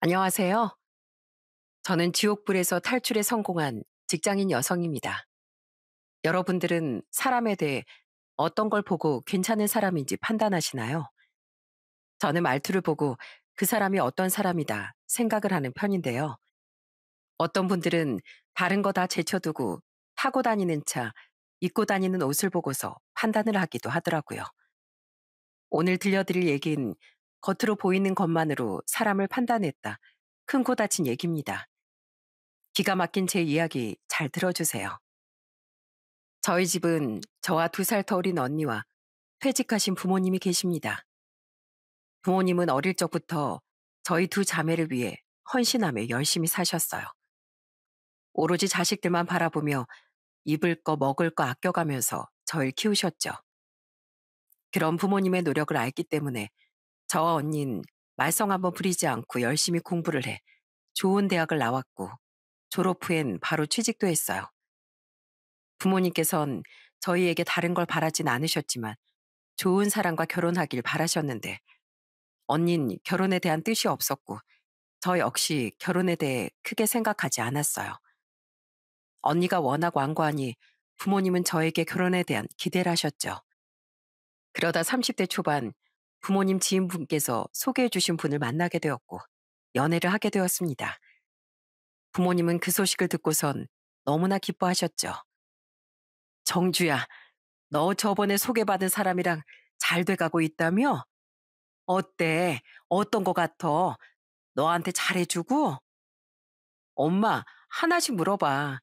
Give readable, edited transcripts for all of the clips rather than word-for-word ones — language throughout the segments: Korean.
안녕하세요. 저는 지옥불에서 탈출에 성공한 직장인 여성입니다. 여러분들은 사람에 대해 어떤 걸 보고 괜찮은 사람인지 판단하시나요? 저는 말투를 보고 그 사람이 어떤 사람이다 생각을 하는 편인데요. 어떤 분들은 다른 거 다 제쳐두고 타고 다니는 차, 입고 다니는 옷을 보고서 판단을 하기도 하더라고요. 오늘 들려드릴 얘기는 겉으로 보이는 것만으로 사람을 판단했다. 큰 코 다친 얘기입니다. 기가 막힌 제 이야기 잘 들어주세요. 저희 집은 저와 2살 더 어린 언니와 퇴직하신 부모님이 계십니다. 부모님은 어릴 적부터 저희 두 자매를 위해 헌신하며 열심히 사셨어요. 오로지 자식들만 바라보며 입을 거 먹을 거 아껴가면서 저를 키우셨죠. 그런 부모님의 노력을 알기 때문에 저와 언니는 말썽 한번 부리지 않고 열심히 공부를 해 좋은 대학을 나왔고 졸업 후엔 바로 취직도 했어요. 부모님께선 저희에게 다른 걸 바라진 않으셨지만 좋은 사람과 결혼하길 바라셨는데 언닌 결혼에 대한 뜻이 없었고 저 역시 결혼에 대해 크게 생각하지 않았어요. 언니가 워낙 완고하니 부모님은 저에게 결혼에 대한 기대를 하셨죠. 그러다 30대 초반 부모님 지인분께서 소개해 주신 분을 만나게 되었고 연애를 하게 되었습니다. 부모님은 그 소식을 듣고선 너무나 기뻐하셨죠. 정주야, 너 저번에 소개받은 사람이랑 잘 돼가고 있다며? 어때? 어떤 거 같아? 너한테 잘해주고? 엄마, 하나씩 물어봐.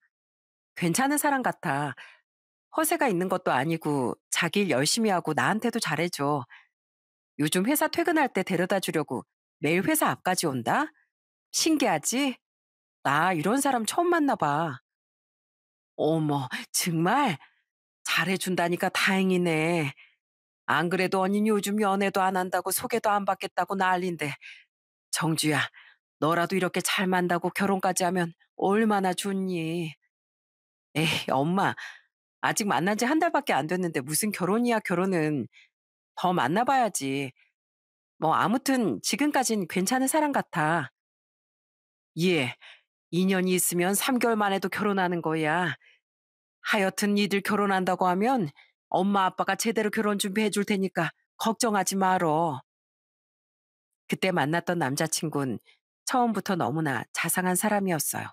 괜찮은 사람 같아. 허세가 있는 것도 아니고 자기 일 열심히 하고 나한테도 잘해줘. 요즘 회사 퇴근할 때 데려다 주려고 매일 회사 앞까지 온다? 신기하지? 나 이런 사람 처음 만나봐. 어머, 정말? 잘해준다니까 다행이네. 안 그래도 언니 요즘 연애도 안 한다고 소개도 안 받겠다고 난린데. 정주야, 너라도 이렇게 잘 만나고 결혼까지 하면 얼마나 좋니? 에이, 엄마, 아직 만난 지 한 달밖에 안 됐는데 무슨 결혼이야, 결혼은. 더 만나봐야지. 뭐, 아무튼 지금까진 괜찮은 사람 같아. 예, 인연이 있으면 3개월 만에도 결혼하는 거야. 하여튼 니들 결혼한다고 하면 엄마 아빠가 제대로 결혼 준비해 줄 테니까 걱정하지 말어. 그때 만났던 남자친구는 처음부터 너무나 자상한 사람이었어요.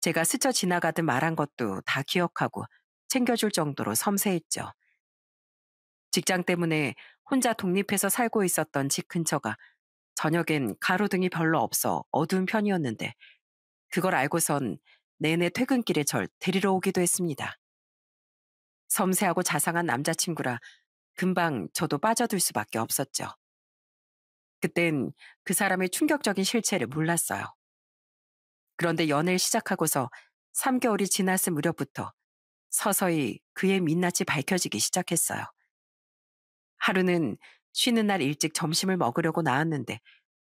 제가 스쳐 지나가듯 말한 것도 다 기억하고 챙겨줄 정도로 섬세했죠. 직장 때문에 혼자 독립해서 살고 있었던 집 근처가 저녁엔 가로등이 별로 없어 어두운 편이었는데 그걸 알고선 내내 퇴근길에 절 데리러 오기도 했습니다. 섬세하고 자상한 남자친구라 금방 저도 빠져들 수밖에 없었죠. 그땐 그 사람의 충격적인 실체를 몰랐어요. 그런데 연애를 시작하고서 3개월이 지났을 무렵부터 서서히 그의 민낯이 밝혀지기 시작했어요. 하루는 쉬는 날 일찍 점심을 먹으려고 나왔는데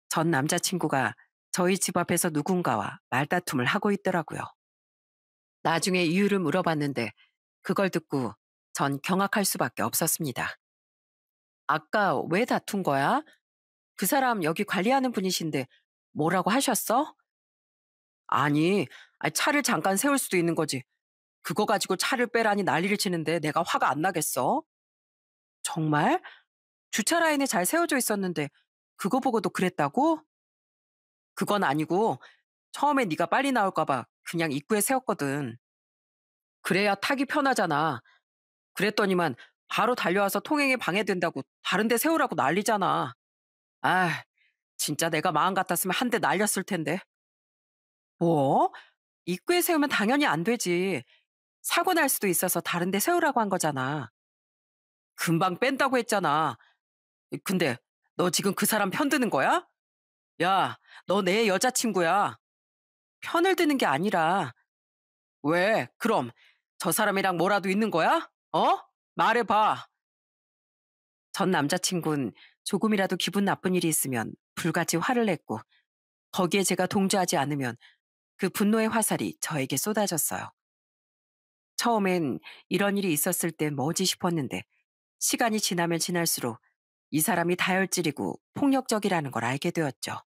전 남자친구가 저희 집 앞에서 누군가와 말다툼을 하고 있더라고요. 나중에 이유를 물어봤는데 그걸 듣고 전 경악할 수밖에 없었습니다. 아까 왜 다툰 거야? 그 사람 여기 관리하는 분이신데 뭐라고 하셨어? 아니, 차를 잠깐 세울 수도 있는 거지. 그거 가지고 차를 빼라니 난리를 치는데 내가 화가 안 나겠어? 정말? 주차 라인에 잘 세워져 있었는데 그거 보고도 그랬다고? 그건 아니고 처음에 네가 빨리 나올까 봐 그냥 입구에 세웠거든. 그래야 타기 편하잖아. 그랬더니만 바로 달려와서 통행에 방해된다고 다른 데 세우라고 난리잖아. 아, 진짜 내가 마음 같았으면 한 대 날렸을 텐데. 뭐? 입구에 세우면 당연히 안 되지. 사고 날 수도 있어서 다른 데 세우라고 한 거잖아. 금방 뺀다고 했잖아. 근데 너 지금 그 사람 편드는 거야? 야, 너 내 여자친구야. 편을 드는 게 아니라 왜? 그럼 저 사람이랑 뭐라도 있는 거야? 어? 말해봐. 전 남자친구는 조금이라도 기분 나쁜 일이 있으면 불같이 화를 냈고 거기에 제가 동조하지 않으면 그 분노의 화살이 저에게 쏟아졌어요. 처음엔 이런 일이 있었을 땐 뭐지 싶었는데 시간이 지나면 지날수록 이 사람이 다혈질이고 폭력적이라는 걸 알게 되었죠.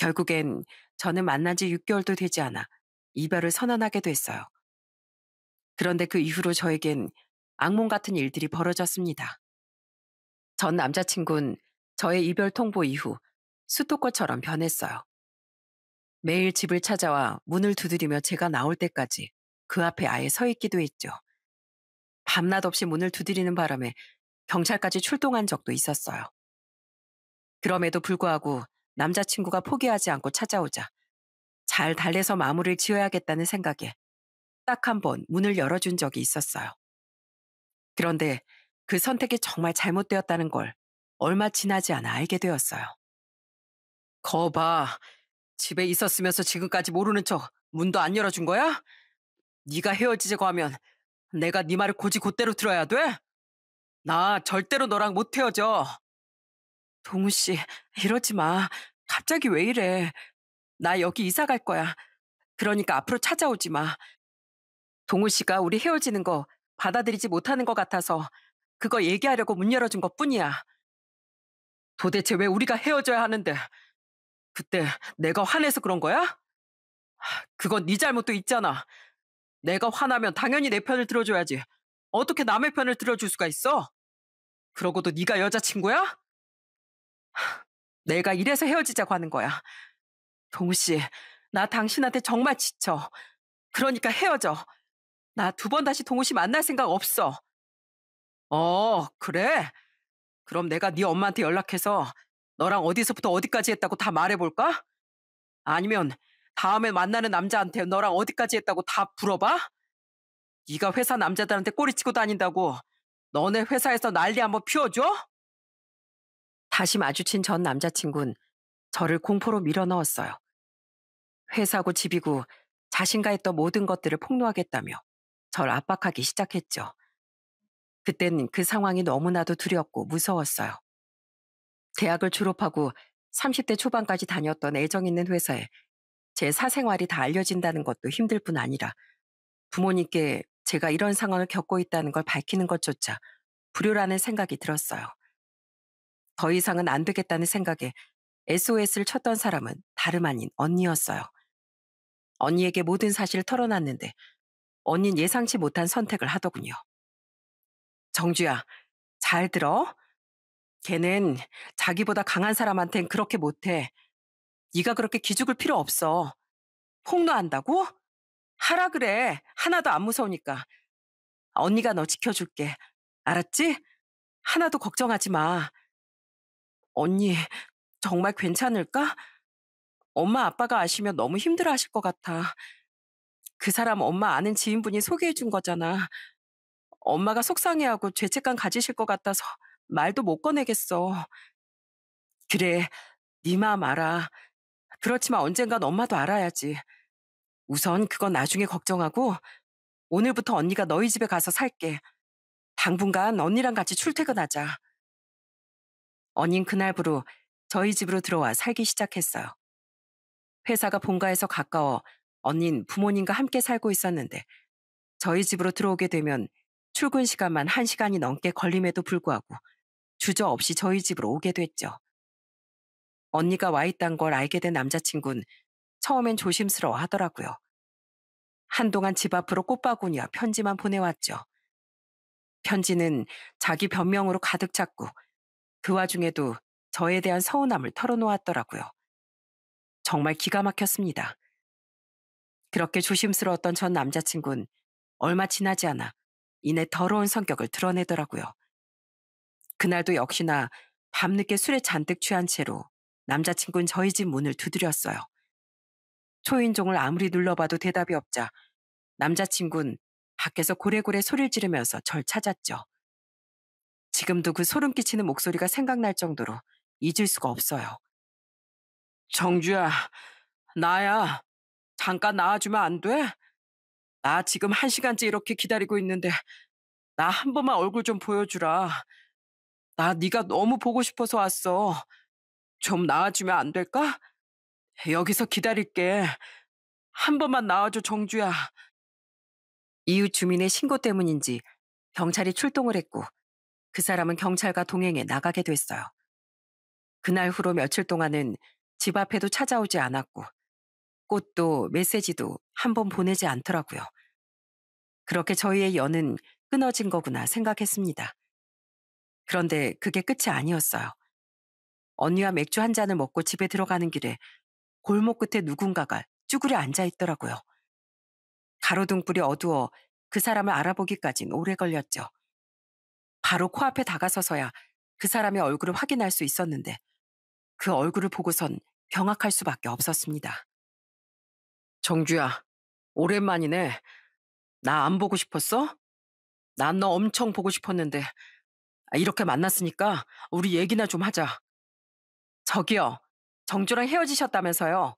결국엔 저는 만난 지 6개월도 되지 않아 이별을 선언하게 됐어요. 그런데 그 이후로 저에겐 악몽 같은 일들이 벌어졌습니다. 전 남자친구는 저의 이별 통보 이후 스토커처럼 변했어요. 매일 집을 찾아와 문을 두드리며 제가 나올 때까지 그 앞에 아예 서 있기도 했죠. 밤낮 없이 문을 두드리는 바람에 경찰까지 출동한 적도 있었어요. 그럼에도 불구하고 남자친구가 포기하지 않고 찾아오자 잘 달래서 마무리를 지어야겠다는 생각에 딱 한 번 문을 열어준 적이 있었어요. 그런데 그 선택이 정말 잘못되었다는 걸 얼마 지나지 않아 알게 되었어요. 거봐, 집에 있었으면서 지금까지 모르는 척 문도 안 열어준 거야? 네가 헤어지자고 하면 내가 네 말을 곧대로 들어야 돼? 나 절대로 너랑 못 헤어져. 동우 씨, 이러지 마. 갑자기 왜 이래? 나 여기 이사 갈 거야. 그러니까 앞으로 찾아오지 마. 동우 씨가 우리 헤어지는 거 받아들이지 못하는 것 같아서 그거 얘기하려고 문 열어준 것뿐이야. 도대체 왜 우리가 헤어져야 하는데? 그때 내가 화내서 그런 거야? 그건 네 잘못도 있잖아. 내가 화나면 당연히 내 편을 들어줘야지. 어떻게 남의 편을 들어줄 수가 있어? 그러고도 네가 여자친구야? 내가 이래서 헤어지자고 하는 거야. 동우 씨, 나 당신한테 정말 지쳐. 그러니까 헤어져. 나 두 번 다시 동우 씨 만날 생각 없어. 그래? 그럼 내가 네 엄마한테 연락해서 너랑 어디서부터 어디까지 했다고 다 말해볼까? 아니면 다음에 만나는 남자한테 너랑 어디까지 했다고 다 물어봐? 네가 회사 남자들한테 꼬리치고 다닌다고 너네 회사에서 난리 한번 피워줘? 다시 마주친 전 남자친구는 저를 공포로 밀어넣었어요. 회사고 집이고 자신가 했던 모든 것들을 폭로하겠다며 절 압박하기 시작했죠. 그땐 그 상황이 너무나도 두렵고 무서웠어요. 대학을 졸업하고 30대 초반까지 다녔던 애정 있는 회사에 제 사생활이 다 알려진다는 것도 힘들 뿐 아니라 부모님께 제가 이런 상황을 겪고 있다는 걸 밝히는 것조차 불효라는 생각이 들었어요. 더 이상은 안 되겠다는 생각에 SOS를 쳤던 사람은 다름 아닌 언니였어요. 언니에게 모든 사실을 털어놨는데 언니는 예상치 못한 선택을 하더군요. 정주야, 잘 들어. 걔는 자기보다 강한 사람한텐 그렇게 못해. 네가 그렇게 기죽을 필요 없어. 폭로한다고? 하라 그래. 하나도 안 무서우니까. 언니가 너 지켜줄게. 알았지? 하나도 걱정하지 마. 언니, 정말 괜찮을까? 엄마 아빠가 아시면 너무 힘들어하실 것 같아. 그 사람 엄마 아는 지인분이 소개해준 거잖아. 엄마가 속상해하고 죄책감 가지실 것 같아서 말도 못 꺼내겠어. 그래, 네 마음 알아. 그렇지만 언젠간 엄마도 알아야지. 우선 그건 나중에 걱정하고 오늘부터 언니가 너희 집에 가서 살게. 당분간 언니랑 같이 출퇴근하자. 언닌 그날부로 저희 집으로 들어와 살기 시작했어요. 회사가 본가에서 가까워 언닌 부모님과 함께 살고 있었는데 저희 집으로 들어오게 되면 출근 시간만 1시간이 넘게 걸림에도 불구하고 주저없이 저희 집으로 오게 됐죠. 언니가 와 있단 걸 알게 된 남자친구는 처음엔 조심스러워 하더라고요. 한동안 집 앞으로 꽃바구니와 편지만 보내왔죠. 편지는 자기 변명으로 가득 찼고 그 와중에도 저에 대한 서운함을 털어놓았더라고요. 정말 기가 막혔습니다. 그렇게 조심스러웠던 전 남자친구는 얼마 지나지 않아 이내 더러운 성격을 드러내더라고요. 그날도 역시나 밤늦게 술에 잔뜩 취한 채로 남자친구는 저희 집 문을 두드렸어요. 초인종을 아무리 눌러봐도 대답이 없자 남자친구는 밖에서 고래고래 소리를 지르면서 절 찾았죠. 지금도 그 소름 끼치는 목소리가 생각날 정도로 잊을 수가 없어요. 정주야, 나야. 잠깐 나와주면 안 돼? 나 지금 1시간째 이렇게 기다리고 있는데 나 한 번만 얼굴 좀 보여주라. 나 네가 너무 보고 싶어서 왔어. 좀 나와주면 안 될까? 여기서 기다릴게. 한 번만 나와줘, 정주야. 이웃 주민의 신고 때문인지 경찰이 출동을 했고 그 사람은 경찰과 동행해 나가게 됐어요. 그날 후로 며칠 동안은 집 앞에도 찾아오지 않았고 꽃도 메시지도 한 번 보내지 않더라고요. 그렇게 저희의 연은 끊어진 거구나 생각했습니다. 그런데 그게 끝이 아니었어요. 언니와 맥주 한 잔을 먹고 집에 들어가는 길에 골목 끝에 누군가가 쭈그려 앉아 있더라고요. 가로등불이 어두워 그 사람을 알아보기까진 오래 걸렸죠. 바로 코앞에 다가서서야 그 사람의 얼굴을 확인할 수 있었는데 그 얼굴을 보고선 경악할 수밖에 없었습니다. 정주야, 오랜만이네. 나 안 보고 싶었어? 난 너 엄청 보고 싶었는데 이렇게 만났으니까 우리 얘기나 좀 하자. 저기요, 정주랑 헤어지셨다면서요.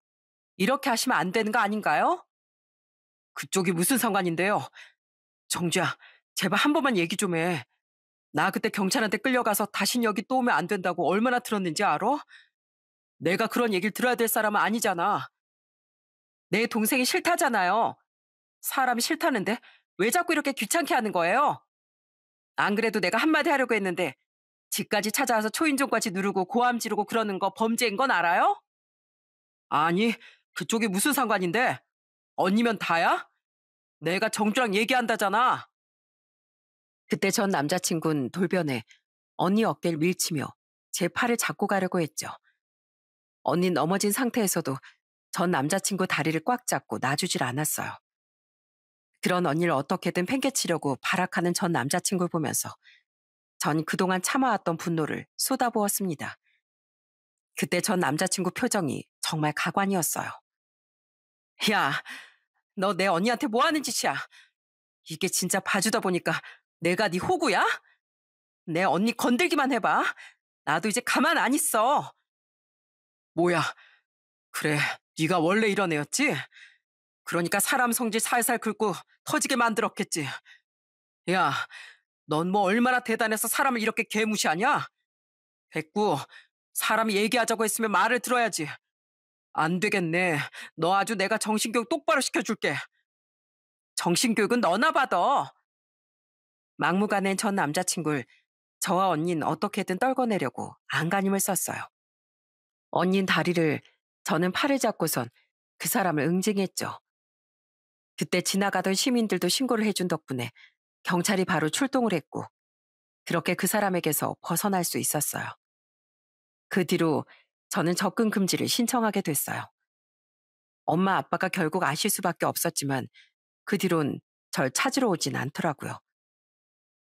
이렇게 하시면 안 되는 거 아닌가요? 그쪽이 무슨 상관인데요? 정주야, 제발 한 번만 얘기 좀 해. 나 그때 경찰한테 끌려가서 다신 여기 또 오면 안 된다고 얼마나 들었는지 알아? 내가 그런 얘기를 들어야 될 사람은 아니잖아. 내 동생이 싫다잖아요. 사람이 싫다는데 왜 자꾸 이렇게 귀찮게 하는 거예요? 안 그래도 내가 한마디 하려고 했는데 집까지 찾아와서 초인종까지 누르고 고함 지르고 그러는 거 범죄인 건 알아요? 아니, 그쪽이 무슨 상관인데? 언니면 다야? 내가 정주랑 얘기한다잖아. 그때 전 남자친구는 돌변해 언니 어깨를 밀치며 제 팔을 잡고 가려고 했죠. 언니는 넘어진 상태에서도 전 남자친구 다리를 꽉 잡고 놔주질 않았어요. 그런 언니를 어떻게든 팽개치려고 발악하는 전 남자친구를 보면서 전 그동안 참아왔던 분노를 쏟아부었습니다. 그때 전 남자친구 표정이 정말 가관이었어요. 야, 너 내 언니한테 뭐 하는 짓이야? 이게 진짜 봐주다 보니까 내가 네 호구야? 내 언니 건들기만 해봐. 나도 이제 가만 안 있어. 뭐야, 그래, 네가 원래 이런 애였지? 그러니까 사람 성질 살살 긁고 터지게 만들었겠지. 야, 넌 뭐 얼마나 대단해서 사람을 이렇게 개무시하냐? 됐고, 사람이 얘기하자고 했으면 말을 들어야지. 안 되겠네. 너 아주 내가 정신교육 똑바로 시켜줄게. 정신교육은 너나 받아. 막무가내인 전 남자친구를 저와 언니는 어떻게든 떨궈내려고 안간힘을 썼어요. 언닌 다리를, 저는 팔을 잡고선 그 사람을 응징했죠. 그때 지나가던 시민들도 신고를 해준 덕분에 경찰이 바로 출동을 했고 그렇게 그 사람에게서 벗어날 수 있었어요. 그 뒤로 저는 접근 금지를 신청하게 됐어요. 엄마 아빠가 결국 아실 수밖에 없었지만 그 뒤론 절 찾으러 오진 않더라고요.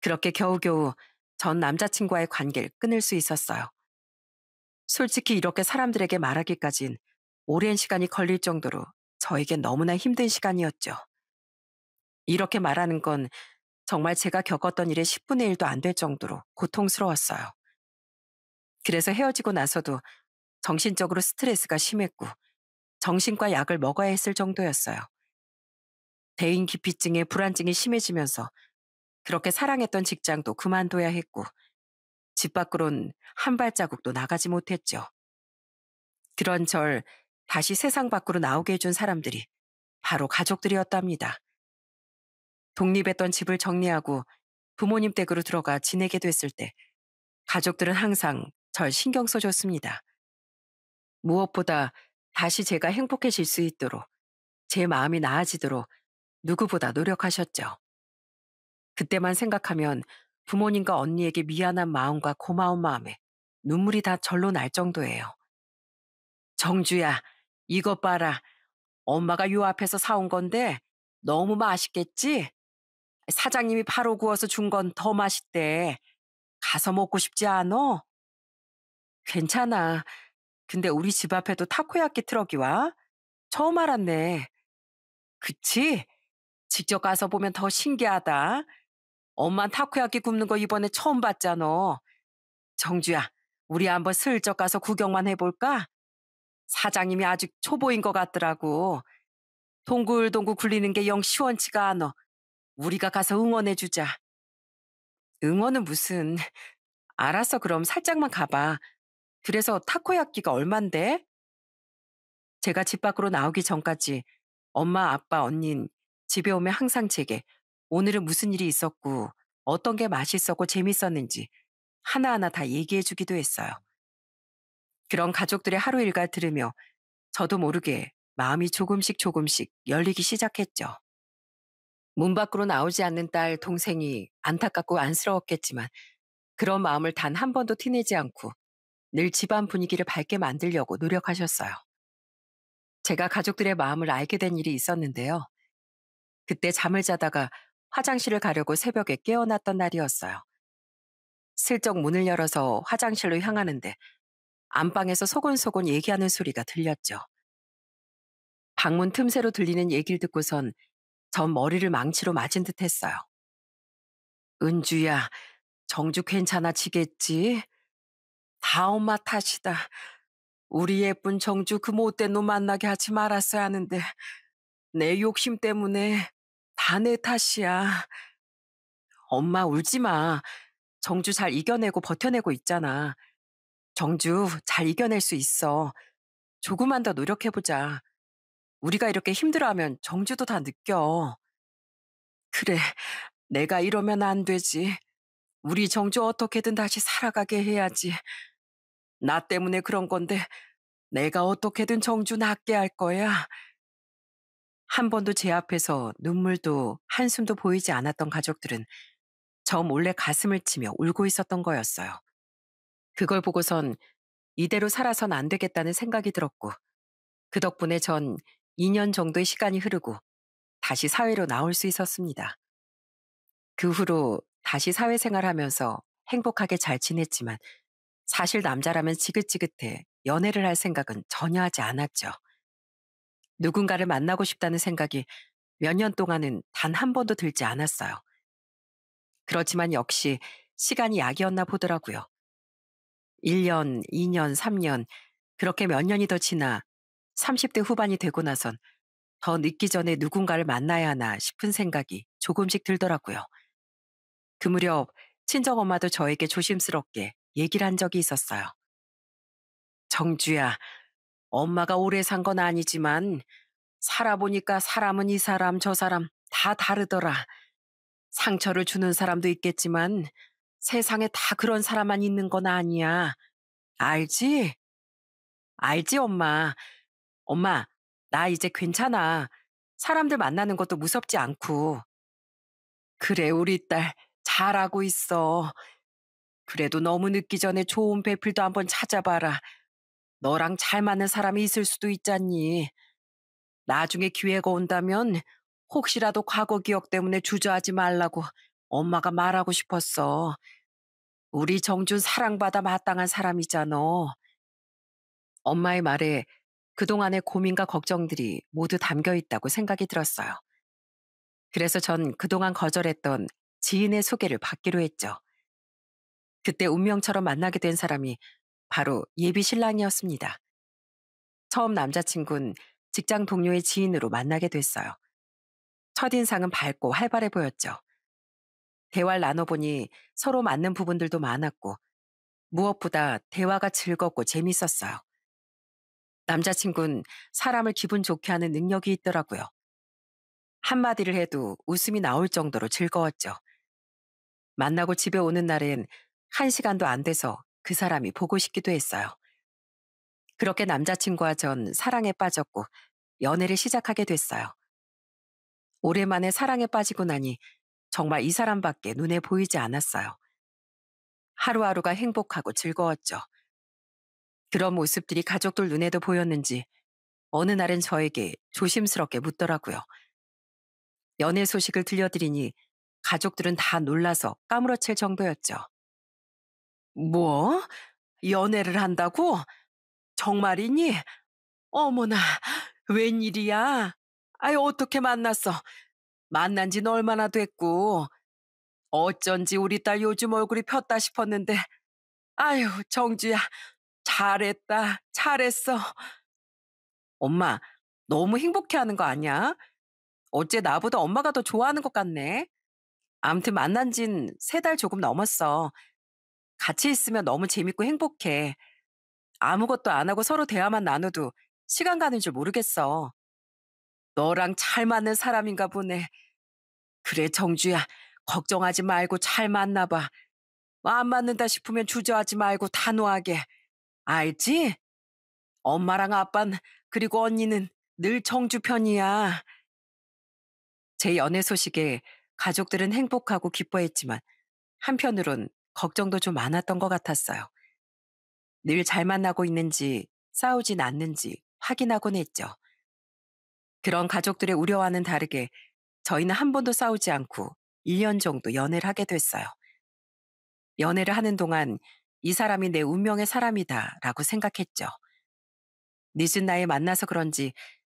그렇게 겨우겨우 전 남자친구와의 관계를 끊을 수 있었어요. 솔직히 이렇게 사람들에게 말하기까진 오랜 시간이 걸릴 정도로 저에겐 너무나 힘든 시간이었죠. 이렇게 말하는 건 정말 제가 겪었던 일의 10분의 1도 안 될 정도로 고통스러웠어요. 그래서 헤어지고 나서도 정신적으로 스트레스가 심했고 정신과 약을 먹어야 했을 정도였어요. 대인기피증에 불안증이 심해지면서 그렇게 사랑했던 직장도 그만둬야 했고 집 밖으론 한 발자국도 나가지 못했죠. 그런 절 다시 세상 밖으로 나오게 해준 사람들이 바로 가족들이었답니다. 독립했던 집을 정리하고 부모님 댁으로 들어가 지내게 됐을 때 가족들은 항상 절 신경 써줬습니다. 무엇보다 다시 제가 행복해질 수 있도록 제 마음이 나아지도록 누구보다 노력하셨죠. 그때만 생각하면 부모님과 언니에게 미안한 마음과 고마운 마음에 눈물이 다 절로 날 정도예요. 정주야, 이것 봐라. 엄마가 요 앞에서 사온 건데 너무 맛있겠지? 사장님이 바로 구워서 준 건 더 맛있대. 가서 먹고 싶지 않어? 괜찮아. 근데 우리 집 앞에도 타코야끼 트럭이 와? 처음 알았네. 그치? 직접 가서 보면 더 신기하다. 엄만 타코야끼 굽는 거 이번에 처음 봤잖아. 정주야, 우리 한번 슬쩍 가서 구경만 해볼까? 사장님이 아직 초보인 것 같더라고. 동글동글 굴리는 게 영 시원치가 않아. 우리가 가서 응원해주자. 응원은 무슨. 알았어, 그럼 살짝만 가봐. 그래서 타코야끼가 얼만데? 제가 집 밖으로 나오기 전까지 엄마, 아빠, 언닌 집에 오면 항상 제게 오늘은 무슨 일이 있었고 어떤 게 맛있었고 재밌었는지 하나하나 다 얘기해 주기도 했어요. 그런 가족들의 하루 일과 들으며 저도 모르게 마음이 조금씩 조금씩 열리기 시작했죠. 문 밖으로 나오지 않는 딸, 동생이 안타깝고 안쓰러웠겠지만 그런 마음을 단 한 번도 티내지 않고 늘 집안 분위기를 밝게 만들려고 노력하셨어요. 제가 가족들의 마음을 알게 된 일이 있었는데요. 그때 잠을 자다가 화장실을 가려고 새벽에 깨어났던 날이었어요. 슬쩍 문을 열어서 화장실로 향하는데 안방에서 소곤소곤 얘기하는 소리가 들렸죠. 방문 틈새로 들리는 얘기를 듣고선 전 머리를 망치로 맞은 듯 했어요. 은주야, 정주 괜찮아지겠지? 다 엄마 탓이다. 우리 예쁜 정주 그 못된 놈 만나게 하지 말았어야 하는데 내 욕심 때문에 다 내 탓이야. 엄마 울지 마. 정주 잘 이겨내고 버텨내고 있잖아. 정주 잘 이겨낼 수 있어. 조금만 더 노력해보자. 우리가 이렇게 힘들어하면 정주도 다 느껴. 그래, 내가 이러면 안 되지. 우리 정주 어떻게든 다시 살아가게 해야지. 나 때문에 그런 건데 내가 어떻게든 정주 낫게 할 거야. 한 번도 제 앞에서 눈물도 한숨도 보이지 않았던 가족들은 저 몰래 가슴을 치며 울고 있었던 거였어요. 그걸 보고선 이대로 살아선 안 되겠다는 생각이 들었고 그 덕분에 전 2년 정도의 시간이 흐르고 다시 사회로 나올 수 있었습니다. 그 후로 다시 사회생활하면서 행복하게 잘 지냈지만 사실 남자라면 지긋지긋해 연애를 할 생각은 전혀 하지 않았죠. 누군가를 만나고 싶다는 생각이 몇 년 동안은 단 한 번도 들지 않았어요. 그렇지만 역시 시간이 약이었나 보더라고요. 1년, 2년, 3년, 그렇게 몇 년이 더 지나 30대 후반이 되고 나선 더 늦기 전에 누군가를 만나야 하나 싶은 생각이 조금씩 들더라고요. 그 무렵 친정엄마도 저에게 조심스럽게 얘기를 한 적이 있었어요. 정주야, 엄마가 오래 산 건 아니지만 살아보니까 사람은 이 사람 저 사람 다 다르더라. 상처를 주는 사람도 있겠지만 세상에 다 그런 사람만 있는 건 아니야. 알지? 알지, 엄마. 엄마, 나 이제 괜찮아. 사람들 만나는 것도 무섭지 않고. 그래, 우리 딸 잘하고 있어. 그래도 너무 늦기 전에 좋은 배필도 한번 찾아봐라. 너랑 잘 맞는 사람이 있을 수도 있잖니. 나중에 기회가 온다면 혹시라도 과거 기억 때문에 주저하지 말라고 엄마가 말하고 싶었어. 우리 정준 사랑받아 마땅한 사람이잖아. 엄마의 말에 그동안의 고민과 걱정들이 모두 담겨 있다고 생각이 들었어요. 그래서 전 그동안 거절했던 지인의 소개를 받기로 했죠. 그때 운명처럼 만나게 된 사람이 바로 예비 신랑이었습니다. 처음 남자친구는 직장 동료의 지인으로 만나게 됐어요. 첫인상은 밝고 활발해 보였죠. 대화를 나눠보니 서로 맞는 부분들도 많았고 무엇보다 대화가 즐겁고 재밌었어요. 남자친구는 사람을 기분 좋게 하는 능력이 있더라고요. 한마디를 해도 웃음이 나올 정도로 즐거웠죠. 만나고 집에 오는 날엔 1시간도 안 돼서 그 사람이 보고 싶기도 했어요. 그렇게 남자친구와 전 사랑에 빠졌고 연애를 시작하게 됐어요. 오랜만에 사랑에 빠지고 나니 정말 이 사람밖에 눈에 보이지 않았어요. 하루하루가 행복하고 즐거웠죠. 그런 모습들이 가족들 눈에도 보였는지 어느 날은 저에게 조심스럽게 묻더라고요. 연애 소식을 들려드리니 가족들은 다 놀라서 까무러칠 정도였죠. 뭐? 연애를 한다고? 정말이니? 어머나, 웬일이야? 아유, 어떻게 만났어? 만난 지는 얼마나 됐고, 어쩐지 우리 딸 요즘 얼굴이 폈다 싶었는데, 아유, 정주야, 잘했다, 잘했어. 엄마, 너무 행복해하는 거 아니야? 어째 나보다 엄마가 더 좋아하는 것 같네. 암튼 만난 진 3달 조금 넘었어. 같이 있으면 너무 재밌고 행복해. 아무것도 안 하고 서로 대화만 나눠도 시간 가는 줄 모르겠어. 너랑 잘 맞는 사람인가 보네. 그래, 정주야. 걱정하지 말고 잘 만나봐. 안 맞는다 싶으면 주저하지 말고 단호하게. 알지? 엄마랑 아빤 그리고 언니는 늘 정주 편이야. 제 연애 소식에 가족들은 행복하고 기뻐했지만 한편으론 걱정도 좀 많았던 것 같았어요. 늘 잘 만나고 있는지 싸우진 않는지 확인하곤 했죠. 그런 가족들의 우려와는 다르게 저희는 한 번도 싸우지 않고 1년 정도 연애를 하게 됐어요. 연애를 하는 동안 이 사람이 내 운명의 사람이다라고 생각했죠. 늦은 나이에 만나서 그런지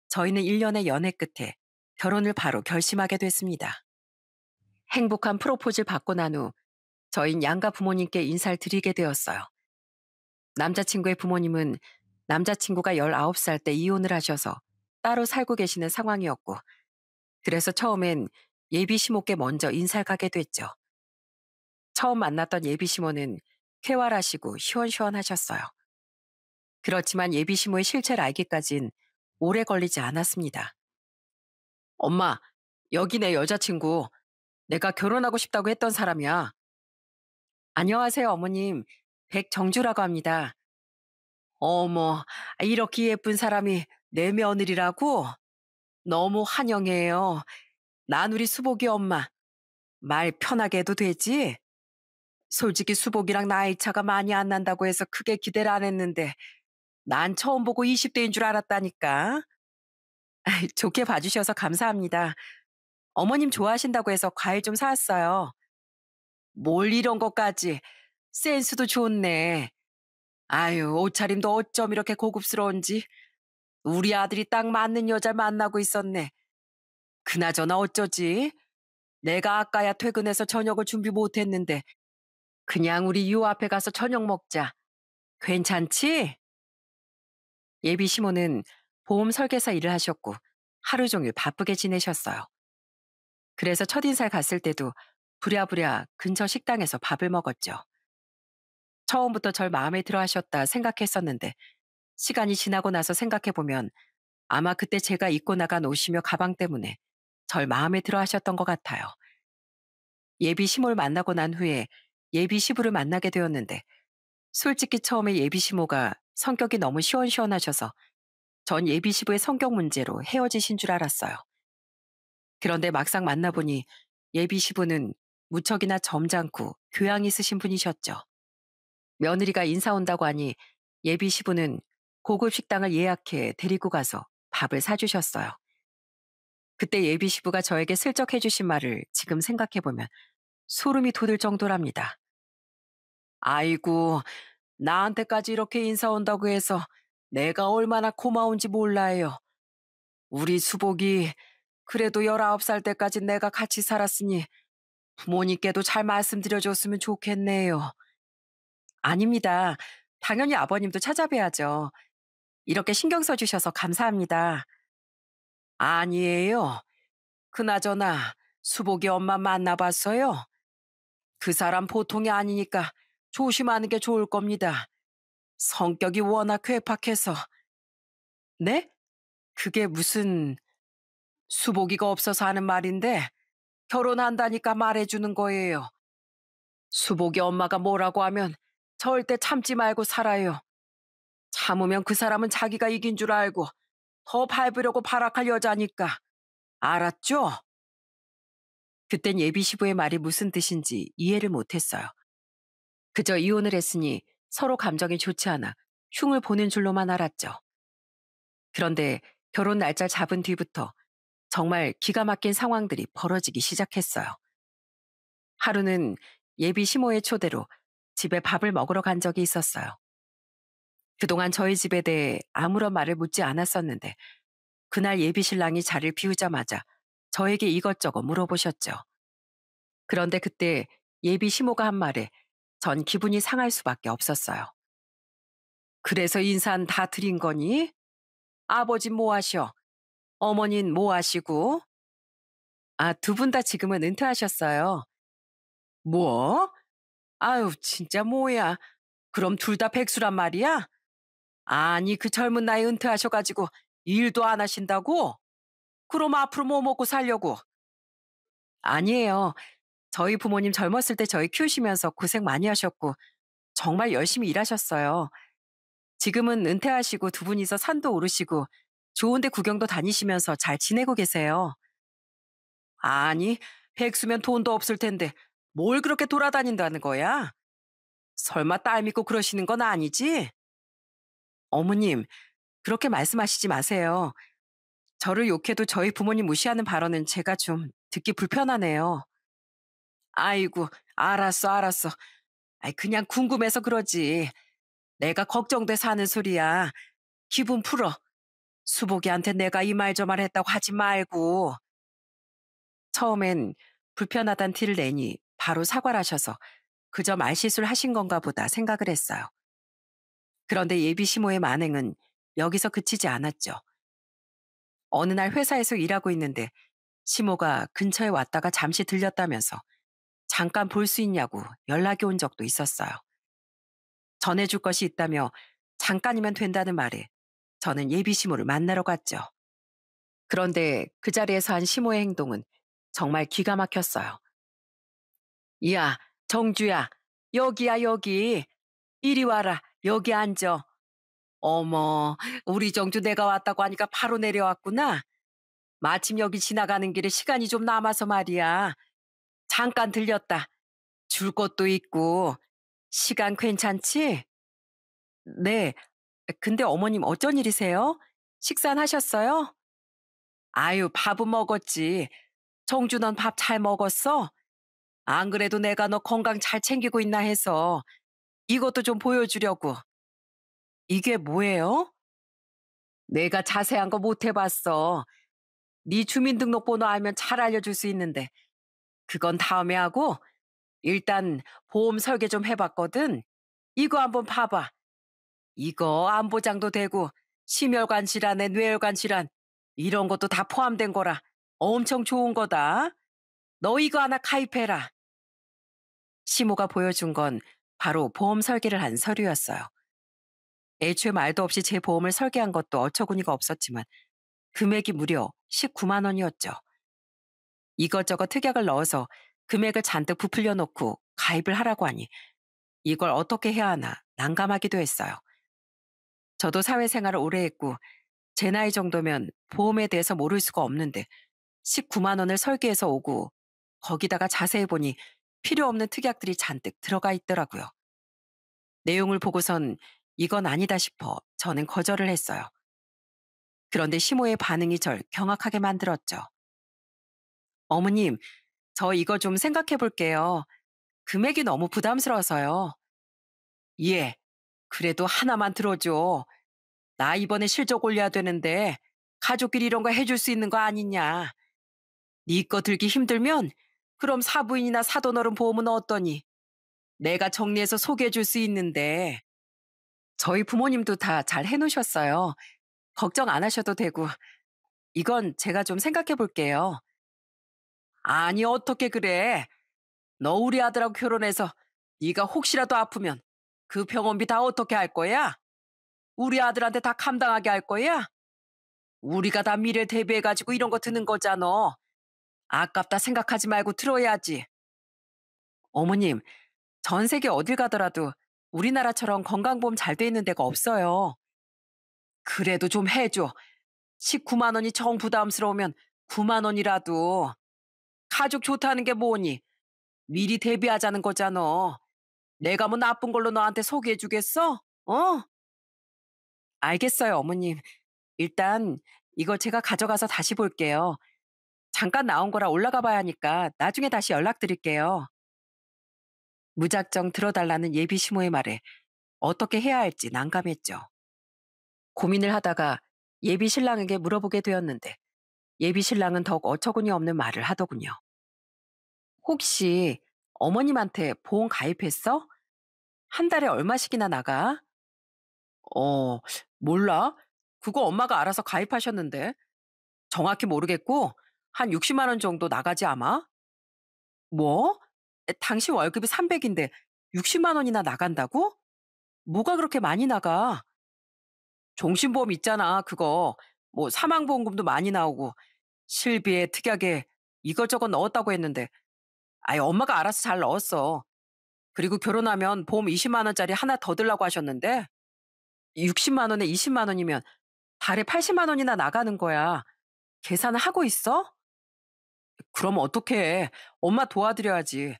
저희는 1년의 연애 끝에 결혼을 바로 결심하게 됐습니다. 행복한 프로포즈를 받고 난 후 저희는 양가 부모님께 인사를 드리게 되었어요. 남자친구의 부모님은 남자친구가 19살 때 이혼을 하셔서 따로 살고 계시는 상황이었고, 그래서 처음엔 예비 시모께 먼저 인사를 가게 됐죠. 처음 만났던 예비 시모는 쾌활하시고 시원시원하셨어요. 그렇지만 예비 시모의 실체를 알기까진 오래 걸리지 않았습니다. 엄마, 여기 내 여자친구. 내가 결혼하고 싶다고 했던 사람이야. 안녕하세요, 어머님. 백정주라고 합니다. 어머, 이렇게 예쁜 사람이 내 며느리라고? 너무 환영해요. 난 우리 수복이 엄마. 말 편하게 해도 되지? 솔직히 수복이랑 나이 차가 많이 안 난다고 해서 크게 기대를 안 했는데 난 처음 보고 20대인 줄 알았다니까. 좋게 봐주셔서 감사합니다. 어머님 좋아하신다고 해서 과일 좀 사왔어요. 뭘 이런 것까지. 센스도 좋네. 아유, 옷차림도 어쩜 이렇게 고급스러운지. 우리 아들이 딱 맞는 여자를 만나고 있었네. 그나저나 어쩌지? 내가 아까야 퇴근해서 저녁을 준비 못했는데 그냥 우리 유 앞에 가서 저녁 먹자. 괜찮지? 예비 시모는 보험 설계사 일을 하셨고 하루 종일 바쁘게 지내셨어요. 그래서 첫인살 갔을 때도 부랴부랴 근처 식당에서 밥을 먹었죠. 처음부터 절 마음에 들어 하셨다 생각했었는데 시간이 지나고 나서 생각해보면 아마 그때 제가 입고 나간 옷이며 가방 때문에 절 마음에 들어 하셨던 것 같아요. 예비 시모를 만나고 난 후에 예비 시부를 만나게 되었는데 솔직히 처음에 예비 시모가 성격이 너무 시원시원하셔서 전 예비 시부의 성격 문제로 헤어지신 줄 알았어요. 그런데 막상 만나보니 예비 시부는 무척이나 점잖고 교양 있으신 분이셨죠. 며느리가 인사 온다고 하니 예비 시부는 고급 식당을 예약해 데리고 가서 밥을 사주셨어요. 그때 예비 시부가 저에게 슬쩍 해주신 말을 지금 생각해보면 소름이 돋을 정도랍니다. 아이고, 나한테까지 이렇게 인사 온다고 해서 내가 얼마나 고마운지 몰라요. 우리 수복이 그래도 19살 때까지 내가 같이 살았으니 부모님께도 잘 말씀드려줬으면 좋겠네요. 아닙니다. 당연히 아버님도 찾아뵈야죠. 이렇게 신경 써주셔서 감사합니다. 아니에요. 그나저나 수복이 엄마 만나봤어요? 그 사람 보통이 아니니까 조심하는 게 좋을 겁니다. 성격이 워낙 괴팍해서. 네? 그게 무슨 수복이가 없어서 하는 말인데 결혼한다니까 말해주는 거예요. 수복이 엄마가 뭐라고 하면 절대 참지 말고 살아요. 참으면 그 사람은 자기가 이긴 줄 알고 더 밟으려고 발악할 여자니까. 알았죠? 그땐 예비 시부의 말이 무슨 뜻인지 이해를 못했어요. 그저 이혼을 했으니 서로 감정이 좋지 않아 흉을 보는 줄로만 알았죠. 그런데 결혼 날짜 잡은 뒤부터 정말 기가 막힌 상황들이 벌어지기 시작했어요. 하루는 예비 시모의 초대로 집에 밥을 먹으러 간 적이 있었어요. 그동안 저희 집에 대해 아무런 말을 묻지 않았었는데 그날 예비 신랑이 자리를 비우자마자 저에게 이것저것 물어보셨죠. 그런데 그때 예비 시모가 한 말에 전 기분이 상할 수밖에 없었어요. 그래서 인사는 다 드린 거니? 아버진 뭐 하셔? 어머닌 뭐 하시고? 아, 두 분 다 지금은 은퇴하셨어요. 뭐? 아유, 진짜 뭐야. 그럼 둘 다 백수란 말이야? 아니, 그 젊은 나이에 은퇴하셔가지고 일도 안 하신다고? 그럼 앞으로 뭐 먹고 살려고? 아니에요. 저희 부모님 젊었을 때 저희 키우시면서 고생 많이 하셨고 정말 열심히 일하셨어요. 지금은 은퇴하시고 두 분이서 산도 오르시고 좋은 데 구경도 다니시면서 잘 지내고 계세요. 아니, 백수면 돈도 없을 텐데 뭘 그렇게 돌아다닌다는 거야? 설마 딸 믿고 그러시는 건 아니지? 어머님, 그렇게 말씀하시지 마세요. 저를 욕해도 저희 부모님 무시하는 발언은 제가 좀 듣기 불편하네요. 아이고, 알았어, 알았어. 아이, 그냥 궁금해서 그러지. 내가 걱정돼서 하는 소리야. 기분 풀어. 수복이한테 내가 이 말 저 말 했다고 하지 말고. 처음엔 불편하단 티를 내니 바로 사과를 하셔서 그저 말실수를 하신 건가 보다 생각을 했어요. 그런데 예비 시모의 만행은 여기서 그치지 않았죠. 어느 날 회사에서 일하고 있는데 시모가 근처에 왔다가 잠시 들렸다면서 잠깐 볼 수 있냐고 연락이 온 적도 있었어요. 전해줄 것이 있다며 잠깐이면 된다는 말에 저는 예비 시모를 만나러 갔죠. 그런데 그 자리에서 한 시모의 행동은 정말 기가 막혔어요. 야, 정주야, 여기야, 여기. 이리 와라, 여기 앉아. 어머, 우리 정주 내가 왔다고 하니까 바로 내려왔구나. 마침 여기 지나가는 길에 시간이 좀 남아서 말이야. 잠깐 들렸다. 줄 것도 있고. 시간 괜찮지? 네. 근데 어머님 어쩐 일이세요? 식사는 하셨어요? 아유, 밥은 먹었지. 정주 넌 밥 잘 먹었어? 안 그래도 내가 너 건강 잘 챙기고 있나 해서 이것도 좀 보여주려고. 이게 뭐예요? 내가 자세한 거 못 해봤어. 네 주민등록번호 알면 잘 알려줄 수 있는데 그건 다음에 하고 일단 보험 설계 좀 해봤거든. 이거 한번 봐봐. 이거 암보장도 되고 심혈관 질환에 뇌혈관 질환 이런 것도 다 포함된 거라 엄청 좋은 거다. 너 이거 하나 가입해라. 시모가 보여준 건 바로 보험 설계를 한 서류였어요. 애초에 말도 없이 제 보험을 설계한 것도 어처구니가 없었지만 금액이 무려 19만 원이었죠. 이것저것 특약을 넣어서 금액을 잔뜩 부풀려 놓고 가입을 하라고 하니 이걸 어떻게 해야 하나 난감하기도 했어요. 저도 사회생활을 오래 했고 제 나이 정도면 보험에 대해서 모를 수가 없는데 19만 원을 설계해서 오고 거기다가 자세히 보니 필요 없는 특약들이 잔뜩 들어가 있더라고요. 내용을 보고선 이건 아니다 싶어 저는 거절을 했어요. 그런데 시모의 반응이 절 경악하게 만들었죠. 어머님, 저 이거 좀 생각해 볼게요. 금액이 너무 부담스러워서요. 예, 그래도 하나만 들어줘. 나 이번에 실적 올려야 되는데 가족끼리 이런 거 해줄 수 있는 거 아니냐. 네 거 들기 힘들면 그럼 사부인이나 사돈어른 보험은 어떠니? 내가 정리해서 소개해 줄 수 있는데. 저희 부모님도 다 잘 해놓으셨어요. 걱정 안 하셔도 되고 이건 제가 좀 생각해 볼게요. 아니 어떻게 그래? 너 우리 아들하고 결혼해서 네가 혹시라도 아프면 그 병원비 다 어떻게 할 거야? 우리 아들한테 다 감당하게 할 거야? 우리가 다 미래 대비해가지고 이런 거 드는 거잖아. 아깝다 생각하지 말고 들어야지. 어머님, 전 세계 어딜 가더라도 우리나라처럼 건강보험 잘 돼 있는 데가 없어요. 그래도 좀 해줘. 19만 원이 정 부담스러우면 9만 원이라도. 가족 좋다는 게 뭐니? 미리 대비하자는 거잖아. 내가 뭐 나쁜 걸로 너한테 소개해 주겠어? 어? 알겠어요, 어머님. 일단 이거 제가 가져가서 다시 볼게요. 잠깐 나온 거라 올라가 봐야 하니까 나중에 다시 연락드릴게요. 무작정 들어달라는 예비 시모의 말에 어떻게 해야 할지 난감했죠. 고민을 하다가 예비 신랑에게 물어보게 되었는데 예비 신랑은 더욱 어처구니 없는 말을 하더군요. 혹시 어머님한테 보험 가입했어? 한 달에 얼마씩이나 나가? 어, 몰라. 그거 엄마가 알아서 가입하셨는데. 정확히 모르겠고, 한 60만 원 정도 나가지 아마? 뭐? 당신 월급이 300인데 60만 원이나 나간다고? 뭐가 그렇게 많이 나가? 종신보험 있잖아, 그거. 뭐 사망보험금도 많이 나오고, 실비에 특약에 이것저것 넣었다고 했는데, 아예 엄마가 알아서 잘 넣었어. 그리고 결혼하면 보험 20만 원짜리 하나 더 들라고 하셨는데, 60만 원에 20만 원이면 달에 80만 원이나 나가는 거야. 계산을 하고 있어? 그럼 어떡해. 엄마 도와드려야지.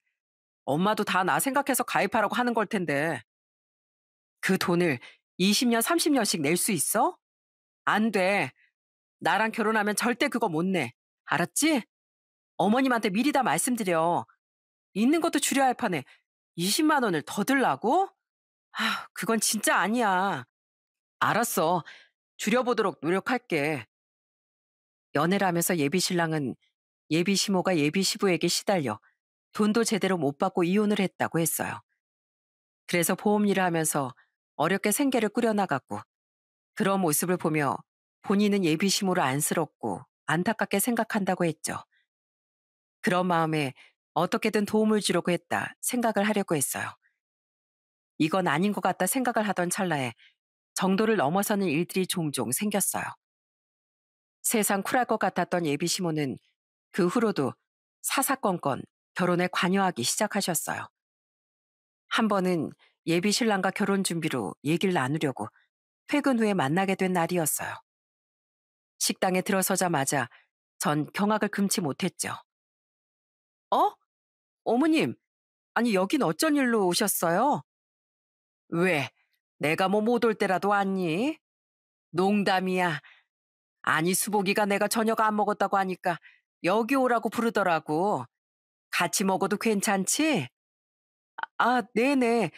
엄마도 다 나 생각해서 가입하라고 하는 걸 텐데. 그 돈을 20년, 30년씩 낼 수 있어? 안 돼. 나랑 결혼하면 절대 그거 못 내. 알았지? 어머님한테 미리 다 말씀드려. 있는 것도 줄여야 할 판에 20만 원을 더 들라고? 아, 그건 진짜 아니야. 알았어. 줄여보도록 노력할게. 연애를 하면서 예비 신랑은 예비 시모가 예비 시부에게 시달려 돈도 제대로 못 받고 이혼을 했다고 했어요. 그래서 보험 일을 하면서 어렵게 생계를 꾸려나갔고 그런 모습을 보며 본인은 예비 시모를 안쓰럽고 안타깝게 생각한다고 했죠. 그런 마음에 어떻게든 도움을 주려고 했다 생각을 하려고 했어요. 이건 아닌 것 같다 생각을 하던 찰나에 정도를 넘어서는 일들이 종종 생겼어요. 세상 쿨할 것 같았던 예비 시모는 그 후로도 사사건건 결혼에 관여하기 시작하셨어요. 한 번은 예비 신랑과 결혼 준비로 얘기를 나누려고 퇴근 후에 만나게 된 날이었어요. 식당에 들어서자마자 전 경악을 금치 못했죠. 어? 어머님, 아니 여긴 어쩐 일로 오셨어요? 왜? 내가 뭐 못 올 때라도 왔니? 농담이야. 아니 수복이가 내가 저녁 안 먹었다고 하니까 여기 오라고 부르더라고. 같이 먹어도 괜찮지? 아, 네네.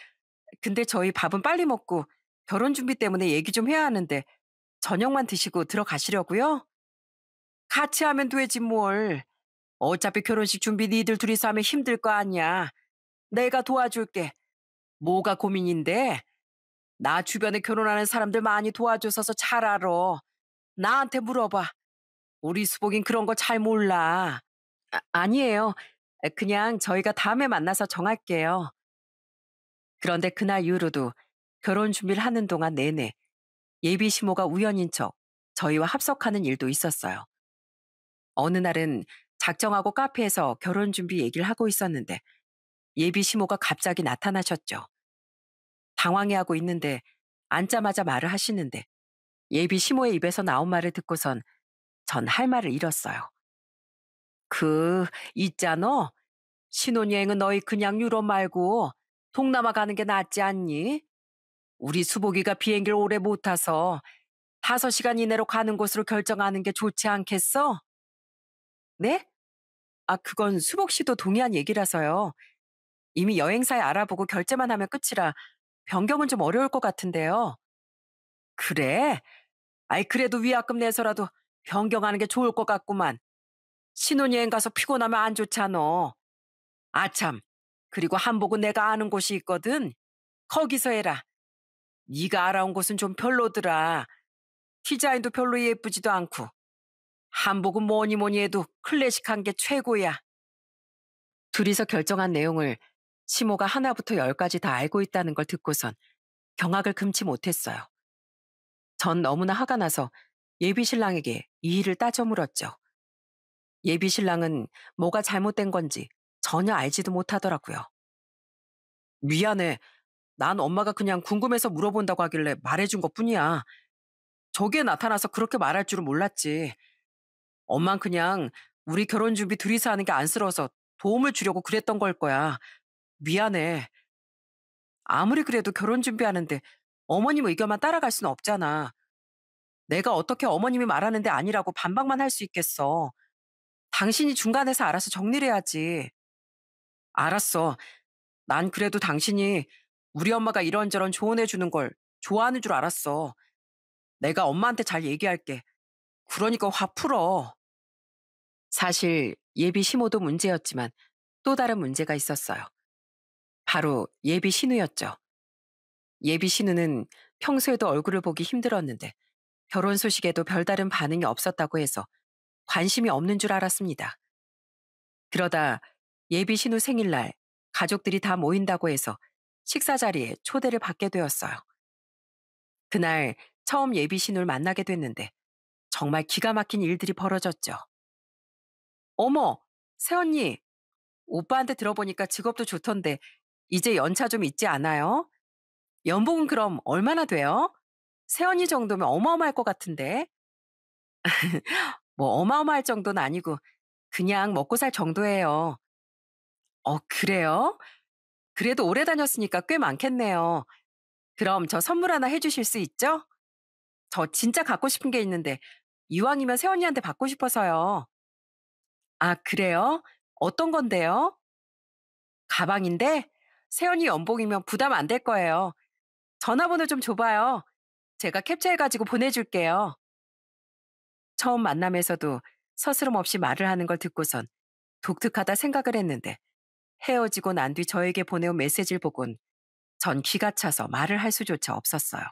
근데 저희 밥은 빨리 먹고 결혼 준비 때문에 얘기 좀 해야 하는데 저녁만 드시고 들어가시려고요? 같이 하면 되지 뭘. 어차피 결혼식 준비 니들 둘이서 하면 힘들 거 아니야. 내가 도와줄게. 뭐가 고민인데? 나 주변에 결혼하는 사람들 많이 도와줘서 잘 알아. 나한테 물어봐. 우리 수복인 그런 거 잘 몰라. 아니에요. 그냥 저희가 다음에 만나서 정할게요. 그런데 그날 이후로도 결혼 준비를 하는 동안 내내 예비 시모가 우연인 척 저희와 합석하는 일도 있었어요. 어느 날은 작정하고 카페에서 결혼 준비 얘기를 하고 있었는데 예비 시모가 갑자기 나타나셨죠. 당황해하고 있는데 앉자마자 말을 하시는데 예비 시모의 입에서 나온 말을 듣고선 전 할 말을 잃었어요. 그, 있잖아. 신혼여행은 너희 그냥 유럽 말고 동남아 가는 게 낫지 않니? 우리 수복이가 비행기를 오래 못 타서 5시간 이내로 가는 곳으로 결정하는 게 좋지 않겠어? 네? 아, 그건 수복 씨도 동의한 얘기라서요. 이미 여행사에 알아보고 결제만 하면 끝이라 변경은 좀 어려울 것 같은데요. 그래? 아이, 그래도 위약금 내서라도 변경하는 게 좋을 것 같구만. 신혼여행 가서 피곤하면 안 좋잖아. 아참, 그리고 한복은 내가 아는 곳이 있거든. 거기서 해라. 네가 알아온 곳은 좀 별로더라. 디자인도 별로 예쁘지도 않고. 한복은 뭐니 뭐니 해도 클래식한 게 최고야. 둘이서 결정한 내용을 시모가 하나부터 열까지 다 알고 있다는 걸 듣고선 경악을 금치 못했어요. 전 너무나 화가 나서 예비 신랑에게 이 일을 따져 물었죠. 예비 신랑은 뭐가 잘못된 건지 전혀 알지도 못하더라고요. 미안해. 난 엄마가 그냥 궁금해서 물어본다고 하길래 말해준 것뿐이야. 저기에 나타나서 그렇게 말할 줄은 몰랐지. 엄만 그냥 우리 결혼 준비 둘이서 하는 게 안쓰러워서 도움을 주려고 그랬던 걸 거야. 미안해. 아무리 그래도 결혼 준비하는데 어머님 의견만 따라갈 수는 없잖아. 내가 어떻게 어머님이 말하는데 아니라고 반박만 할 수 있겠어. 당신이 중간에서 알아서 정리를 해야지. 알았어. 난 그래도 당신이 우리 엄마가 이런저런 조언해 주는 걸 좋아하는 줄 알았어. 내가 엄마한테 잘 얘기할게. 그러니까 화 풀어. 사실 예비 시모도 문제였지만 또 다른 문제가 있었어요. 바로 예비 신우였죠. 예비 신우는 평소에도 얼굴을 보기 힘들었는데 결혼 소식에도 별다른 반응이 없었다고 해서 관심이 없는 줄 알았습니다. 그러다 예비 신우 생일날 가족들이 다 모인다고 해서 식사 자리에 초대를 받게 되었어요. 그날 처음 예비 신우를 만나게 됐는데 정말 기가 막힌 일들이 벌어졌죠. 어머, 새언니, 오빠한테 들어보니까 직업도 좋던데 이제 연차 좀 있지 않아요? 연봉은 그럼 얼마나 돼요? 새언니 정도면 어마어마할 것 같은데. 뭐 어마어마할 정도는 아니고 그냥 먹고 살 정도예요. 그래요? 그래도 오래 다녔으니까 꽤 많겠네요. 그럼 저 선물 하나 해 주실 수 있죠? 저 진짜 갖고 싶은 게 있는데 이왕이면 새언니한테 받고 싶어서요. 아, 그래요? 어떤 건데요? 가방인데 새언니 연봉이면 부담 안 될 거예요. 전화번호 좀 줘 봐요. 제가 캡처해 가지고 보내 줄게요. 처음 만남에서도 서스럼 없이 말을 하는 걸 듣고선 독특하다 생각을 했는데 헤어지고 난 뒤 저에게 보내온 메시지를 보곤 전 기가 차서 말을 할 수조차 없었어요.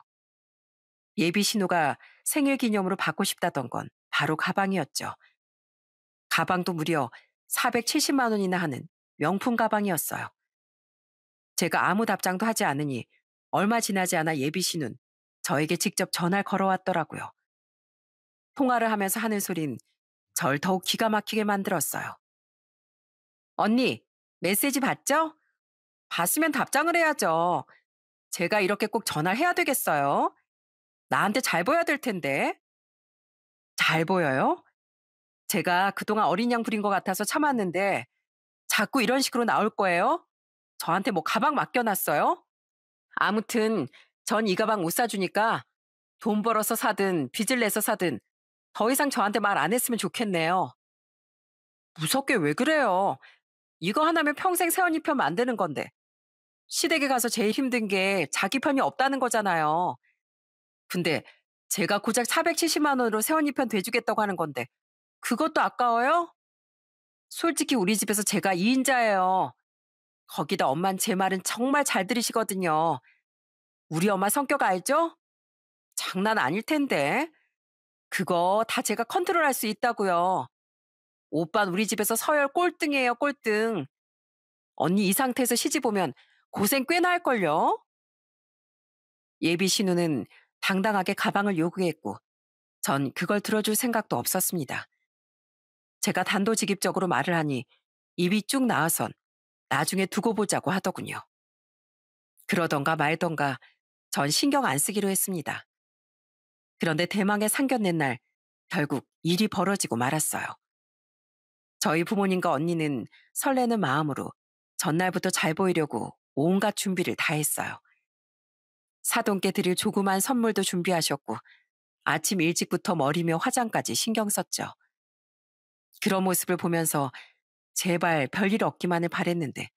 예비 신호가 생일 기념으로 받고 싶다던 건 바로 가방이었죠. 가방도 무려 470만 원이나 하는 명품 가방이었어요. 제가 아무 답장도 하지 않으니 얼마 지나지 않아 예비 신우는 저에게 직접 전화를 걸어왔더라고요. 통화를 하면서 하는 소린 절 더욱 기가 막히게 만들었어요. 언니, 메시지 봤죠? 봤으면 답장을 해야죠. 제가 이렇게 꼭 전화를 해야 되겠어요? 나한테 잘 보여야 될 텐데. 잘 보여요? 제가 그동안 어린 양 부린 것 같아서 참았는데 자꾸 이런 식으로 나올 거예요? 저한테 뭐 가방 맡겨놨어요? 아무튼 전 이 가방 못 사주니까 돈 벌어서 사든 빚을 내서 사든 더 이상 저한테 말 안 했으면 좋겠네요. 무섭게 왜 그래요? 이거 하나면 평생 새언니 편 만드는 건데. 시댁에 가서 제일 힘든 게 자기 편이 없다는 거잖아요. 근데 제가 고작 470만 원으로 새언니 편 돼주겠다고 하는 건데 그것도 아까워요? 솔직히 우리 집에서 제가 2인자예요. 거기다 엄만 제 말은 정말 잘 들으시거든요. 우리 엄마 성격 알죠? 장난 아닐 텐데. 그거 다 제가 컨트롤할 수 있다고요. 오빤 우리 집에서 서열 꼴등이에요, 꼴등. 언니 이 상태에서 시집 오면 고생 꽤나 할걸요? 예비 신우는 당당하게 가방을 요구했고 전 그걸 들어줄 생각도 없었습니다. 제가 단도직입적으로 말을 하니 입이 쭉 나와선 나중에 두고 보자고 하더군요. 그러던가 말던가 전 신경 안 쓰기로 했습니다. 그런데 대망의 상견례 날 결국 일이 벌어지고 말았어요. 저희 부모님과 언니는 설레는 마음으로 전날부터 잘 보이려고 온갖 준비를 다 했어요. 사돈께 드릴 조그만 선물도 준비하셨고 아침 일찍부터 머리며 화장까지 신경 썼죠. 그런 모습을 보면서 제발 별일 없기만을 바랬는데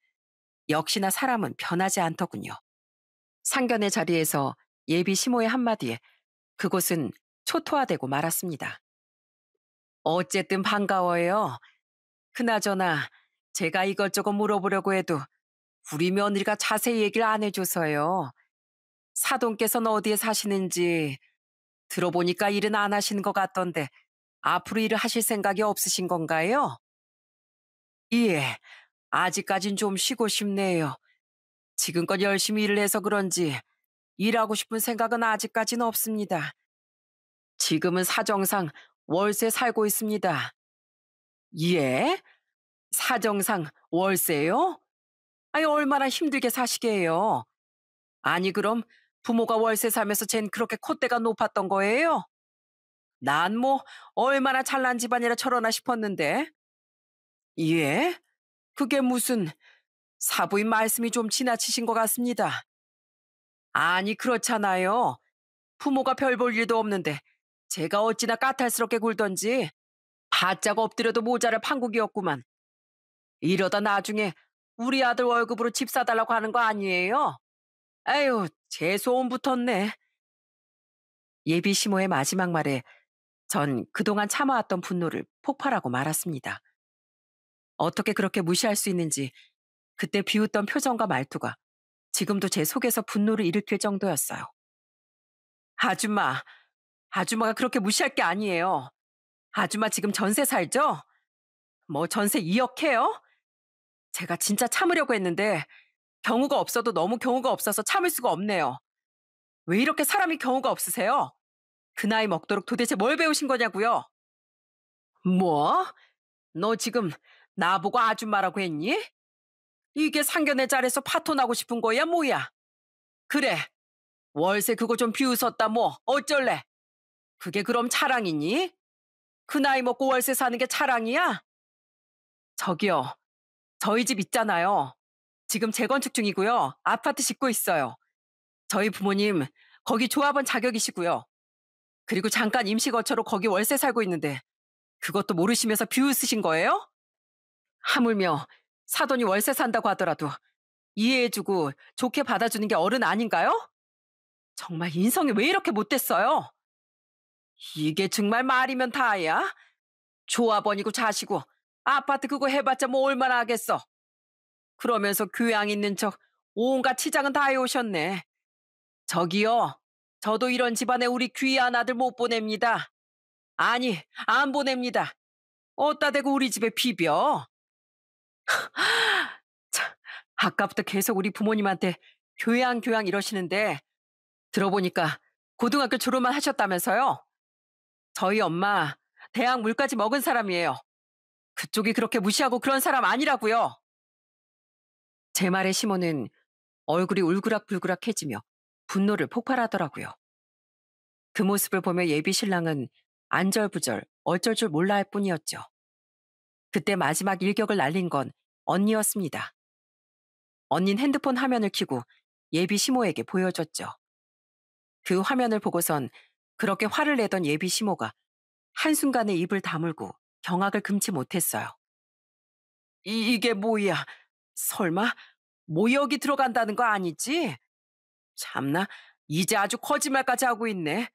역시나 사람은 변하지 않더군요. 상견례 자리에서 예비 시모의 한마디에 그곳은 초토화되고 말았습니다. 어쨌든 반가워요. 그나저나 제가 이것저것 물어보려고 해도 우리 며느리가 자세히 얘기를 안 해줘서요. 사돈께서는 어디에 사시는지 들어보니까 일은 안 하시는 것 같던데 앞으로 일을 하실 생각이 없으신 건가요? 예, 아직까진 좀 쉬고 싶네요. 지금껏 열심히 일을 해서 그런지 일하고 싶은 생각은 아직까지는 없습니다. 지금은 사정상 월세 살고 있습니다. 예? 사정상 월세요? 아니, 얼마나 힘들게 사시게요? 아니, 그럼 부모가 월세 살면서 쟨 그렇게 콧대가 높았던 거예요? 난 뭐 얼마나 잘난 집안이라 저러나 싶었는데. 예? 그게 무슨 사부인 말씀이 좀 지나치신 것 같습니다. 아니, 그렇잖아요. 부모가 별 볼 일도 없는데 제가 어찌나 까탈스럽게 굴던지 바짝 엎드려도 모자랄 판국이었구만. 이러다 나중에 우리 아들 월급으로 집 사달라고 하는 거 아니에요? 에휴, 재소음 붙었네. 예비 시모의 마지막 말에 전 그동안 참아왔던 분노를 폭발하고 말았습니다. 어떻게 그렇게 무시할 수 있는지 그때 비웃던 표정과 말투가 지금도 제 속에서 분노를 일으킬 정도였어요. 아줌마, 아줌마가 그렇게 무시할 게 아니에요. 아줌마 지금 전세 살죠? 뭐 전세 2억 해요? 제가 진짜 참으려고 했는데 경우가 없어도 너무 경우가 없어서 참을 수가 없네요. 왜 이렇게 사람이 경우가 없으세요? 그 나이 먹도록 도대체 뭘 배우신 거냐고요? 뭐? 너 지금 나보고 아줌마라고 했니? 이게 상견례 자리에서 파토 나고 싶은 거야, 뭐야? 그래, 월세 그거 좀 비웃었다 뭐 어쩔래? 그게 그럼 자랑이니? 그 나이 먹고 월세 사는 게 자랑이야? 저기요. 저희 집 있잖아요. 지금 재건축 중이고요. 아파트 짓고 있어요. 저희 부모님 거기 조합원 자격이시고요. 그리고 잠깐 임시거처로 거기 월세 살고 있는데 그것도 모르시면서 비웃으신 거예요? 하물며 사돈이 월세 산다고 하더라도 이해해주고 좋게 받아주는 게 어른 아닌가요? 정말 인성이 왜 이렇게 못됐어요? 이게 정말 말이면 다야? 조합원이고 자시고 아파트 그거 해봤자 뭐 얼마나 하겠어. 그러면서 교양 있는 척 온갖 치장은 다 해오셨네. 저기요. 저도 이런 집안에 우리 귀한 아들 못 보냅니다. 아니, 안 보냅니다. 어따 대고 우리 집에 비벼. 참, 아까부터 계속 우리 부모님한테 교양 이러시는데 들어보니까 고등학교 졸업만 하셨다면서요? 저희 엄마 대학 물까지 먹은 사람이에요. 그쪽이 그렇게 무시하고 그런 사람 아니라고요. 제 말에 시모는 얼굴이 울그락불그락해지며 분노를 폭발하더라고요. 그 모습을 보며 예비 신랑은 안절부절 어쩔 줄 몰라 할 뿐이었죠. 그때 마지막 일격을 날린 건 언니였습니다. 언닌 핸드폰 화면을 켜고 예비 시모에게 보여줬죠. 그 화면을 보고선 그렇게 화를 내던 예비 시모가 한순간에 입을 다물고 경악을 금치 못했어요. 이게 뭐야? 설마 모욕이 들어간다는 거 아니지? 참나, 이제 아주 거짓말까지 하고 있네.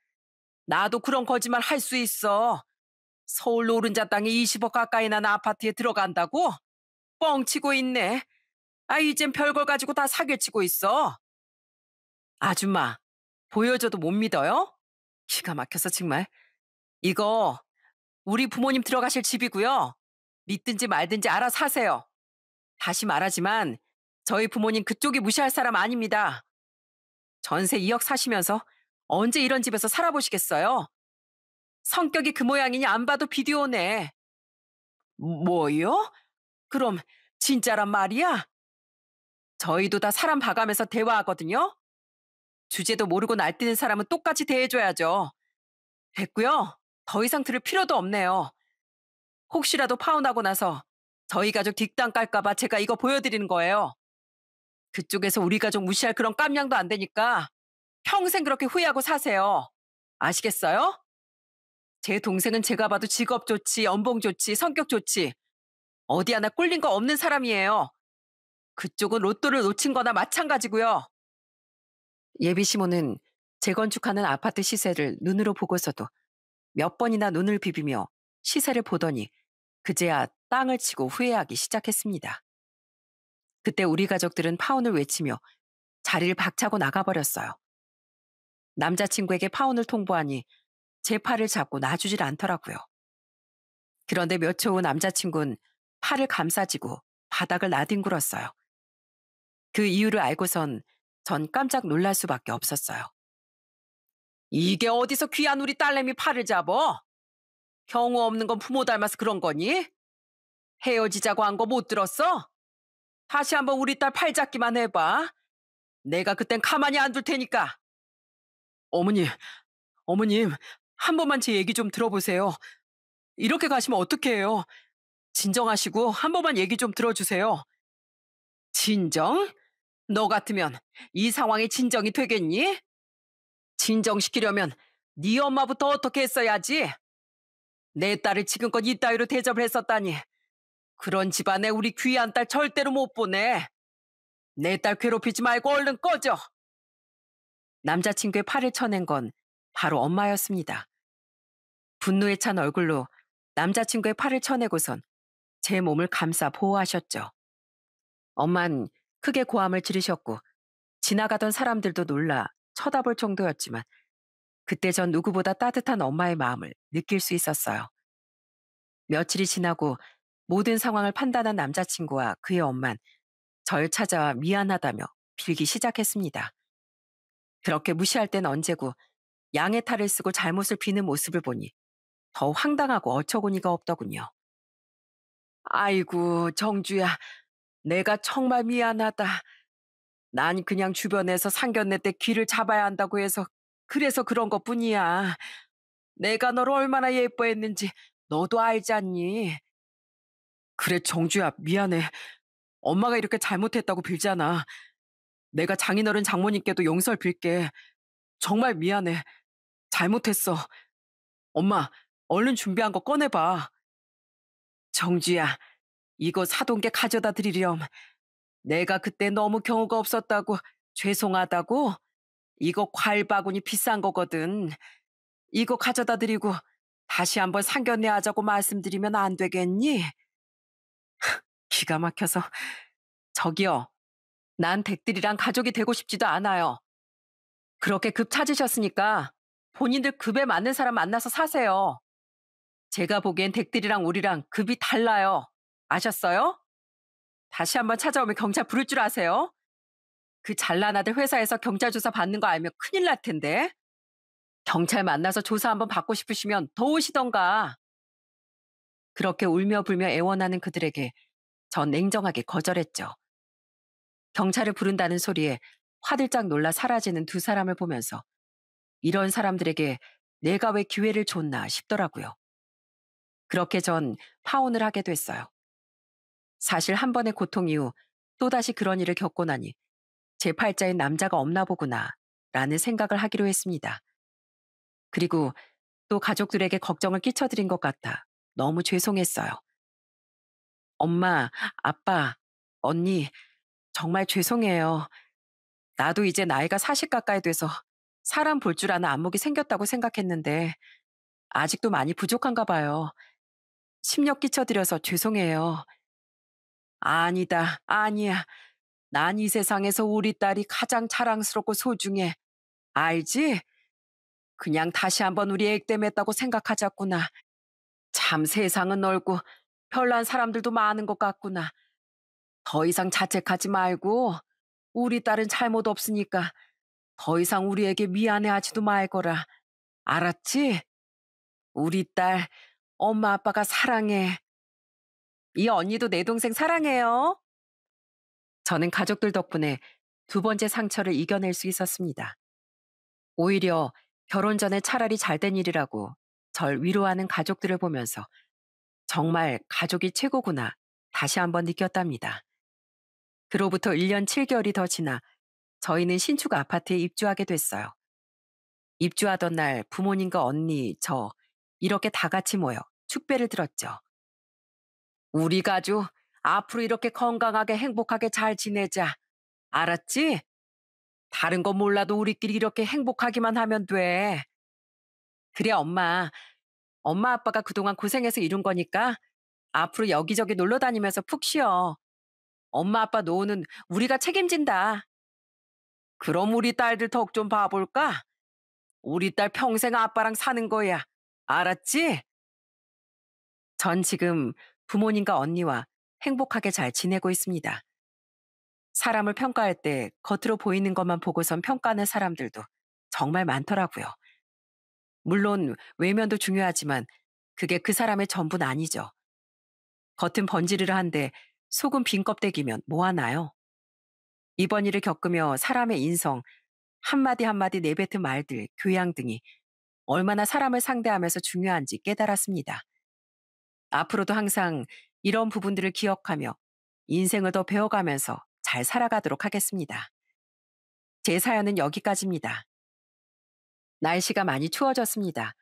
나도 그런 거짓말 할 수 있어. 서울 노른자 땅에 20억 가까이 난 아파트에 들어간다고? 뻥치고 있네. 아, 이젠 별걸 가지고 다 사기치고 있어. 아줌마, 보여줘도 못 믿어요? 기가 막혀서 정말. 이거 우리 부모님 들어가실 집이고요. 믿든지 말든지 알아서 하세요. 다시 말하지만 저희 부모님 그쪽이 무시할 사람 아닙니다. 전세 2억 사시면서 언제 이런 집에서 살아보시겠어요? 성격이 그 모양이니 안 봐도 비디오네. 뭐요? 그럼 진짜란 말이야? 저희도 다 사람 봐가면서 대화하거든요. 주제도 모르고 날뛰는 사람은 똑같이 대해줘야죠. 됐고요. 더 이상 들을 필요도 없네요. 혹시라도 파혼하고 나서 저희 가족 뒷담 깔까봐 제가 이거 보여드리는 거예요. 그쪽에서 우리 가족 무시할 그런 깜냥도 안 되니까 평생 그렇게 후회하고 사세요. 아시겠어요? 제 동생은 제가 봐도 직업 좋지, 연봉 좋지, 성격 좋지. 어디 하나 꿀린 거 없는 사람이에요. 그쪽은 로또를 놓친 거나 마찬가지고요. 예비 시모는 재건축하는 아파트 시세를 눈으로 보고서도 몇 번이나 눈을 비비며 시세를 보더니 그제야 땅을 치고 후회하기 시작했습니다. 그때 우리 가족들은 파혼을 외치며 자리를 박차고 나가버렸어요. 남자친구에게 파혼을 통보하니 제 팔을 잡고 놔주질 않더라고요. 그런데 몇 초 후 남자친구는 팔을 감싸지고 바닥을 나뒹굴었어요. 그 이유를 알고선 전 깜짝 놀랄 수밖에 없었어요. 이게 어디서 귀한 우리 딸내미 팔을 잡어? 경우 없는 건 부모 닮아서 그런 거니? 헤어지자고 한 거 못 들었어? 다시 한번 우리 딸 팔 잡기만 해봐. 내가 그땐 가만히 안 둘 테니까. 어머니, 어머님, 한 번만 제 얘기 좀 들어보세요. 이렇게 가시면 어떡해요? 진정하시고 한 번만 얘기 좀 들어주세요. 진정? 너 같으면 이 상황에 진정이 되겠니? 진정시키려면 네 엄마부터 어떻게 했어야지. 내 딸을 지금껏 이따위로 대접을 했었다니. 그런 집안에 우리 귀한 딸 절대로 못 보내. 내 딸 괴롭히지 말고 얼른 꺼져. 남자친구의 팔을 쳐낸 건 바로 엄마였습니다. 분노에 찬 얼굴로 남자친구의 팔을 쳐내고선 제 몸을 감싸 보호하셨죠. 엄만 크게 고함을 지르셨고 지나가던 사람들도 놀라 쳐다볼 정도였지만 그때 전 누구보다 따뜻한 엄마의 마음을 느낄 수 있었어요. 며칠이 지나고 모든 상황을 판단한 남자친구와 그의 엄만 절 찾아와 미안하다며 빌기 시작했습니다. 그렇게 무시할 땐 언제고 양의 탈을 쓰고 잘못을 비는 모습을 보니 더 황당하고 어처구니가 없더군요. 아이고 정주야, 내가 정말 미안하다. 난 그냥 주변에서 상견례 때 귀를 잡아야 한다고 해서 그래서 그런 것뿐이야. 내가 너를 얼마나 예뻐했는지 너도 알지 않니? 그래, 정주야, 미안해. 엄마가 이렇게 잘못했다고 빌잖아. 내가 장인어른 장모님께도 용서를 빌게. 정말 미안해. 잘못했어. 엄마, 얼른 준비한 거 꺼내봐. 정주야, 이거 사돈 게 가져다 드리렴. 내가 그때 너무 경우가 없었다고 죄송하다고. 이거 과일 바구니 비싼 거거든. 이거 가져다 드리고 다시 한번 상견례 하자고 말씀드리면 안 되겠니? 기가 막혀서. 저기요, 난 댁들이랑 가족이 되고 싶지도 않아요. 그렇게 급 찾으셨으니까 본인들 급에 맞는 사람 만나서 사세요. 제가 보기엔 댁들이랑 우리랑 급이 달라요. 아셨어요? 다시 한번 찾아오면 경찰 부를 줄 아세요? 그 잘난 아들 회사에서 경찰 조사 받는 거 알면 큰일 날 텐데. 경찰 만나서 조사 한번 받고 싶으시면 더 오시던가. 그렇게 울며 불며 애원하는 그들에게 전 냉정하게 거절했죠. 경찰을 부른다는 소리에 화들짝 놀라 사라지는 두 사람을 보면서 이런 사람들에게 내가 왜 기회를 줬나 싶더라고요. 그렇게 전 파혼을 하게 됐어요. 사실 한 번의 고통 이후 또다시 그런 일을 겪고 나니 제 팔자인 남자가 없나 보구나 라는 생각을 하기로 했습니다. 그리고 또 가족들에게 걱정을 끼쳐드린 것 같아 너무 죄송했어요. 엄마, 아빠, 언니, 정말 죄송해요. 나도 이제 나이가 40 가까이 돼서 사람 볼 줄 아는 안목이 생겼다고 생각했는데 아직도 많이 부족한가 봐요. 심력 끼쳐드려서 죄송해요. 아니다, 아니야. 난 이 세상에서 우리 딸이 가장 자랑스럽고 소중해. 알지? 그냥 다시 한번 우리 액땜했다고 생각하자꾸나. 참 세상은 넓고 별난 사람들도 많은 것 같구나. 더 이상 자책하지 말고 우리 딸은 잘못 없으니까 더 이상 우리에게 미안해하지도 말거라. 알았지? 우리 딸, 엄마 아빠가 사랑해. 이 언니도 내 동생 사랑해요. 저는 가족들 덕분에 두 번째 상처를 이겨낼 수 있었습니다. 오히려 결혼 전에 차라리 잘된 일이라고 절 위로하는 가족들을 보면서 정말 가족이 최고구나 다시 한번 느꼈답니다. 그로부터 1년 7개월이 더 지나 저희는 신축 아파트에 입주하게 됐어요. 입주하던 날 부모님과 언니, 저 이렇게 다 같이 모여 축배를 들었죠. 우리 가족 앞으로 이렇게 건강하게 행복하게 잘 지내자. 알았지? 다른 거 몰라도 우리끼리 이렇게 행복하기만 하면 돼. 그래, 엄마. 엄마 아빠가 그동안 고생해서 이룬 거니까 앞으로 여기저기 놀러 다니면서 푹 쉬어. 엄마 아빠 노후는 우리가 책임진다. 그럼 우리 딸들 덕 좀 봐볼까? 우리 딸 평생 아빠랑 사는 거야. 알았지? 전 지금 부모님과 언니와 행복하게 잘 지내고 있습니다. 사람을 평가할 때 겉으로 보이는 것만 보고선 평가하는 사람들도 정말 많더라고요. 물론 외면도 중요하지만 그게 그 사람의 전부는 아니죠. 겉은 번지르르한데 속은 빈 껍데기면 뭐하나요? 이번 일을 겪으며 사람의 인성, 한마디 한마디 내뱉은 말들, 교양 등이 얼마나 사람을 상대하면서 중요한지 깨달았습니다. 앞으로도 항상 이런 부분들을 기억하며 인생을 더 배워가면서 잘 살아가도록 하겠습니다. 제 사연은 여기까지입니다. 날씨가 많이 추워졌습니다.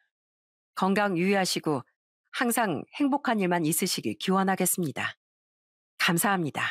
건강 유의하시고 항상 행복한 일만 있으시길 기원하겠습니다. 감사합니다.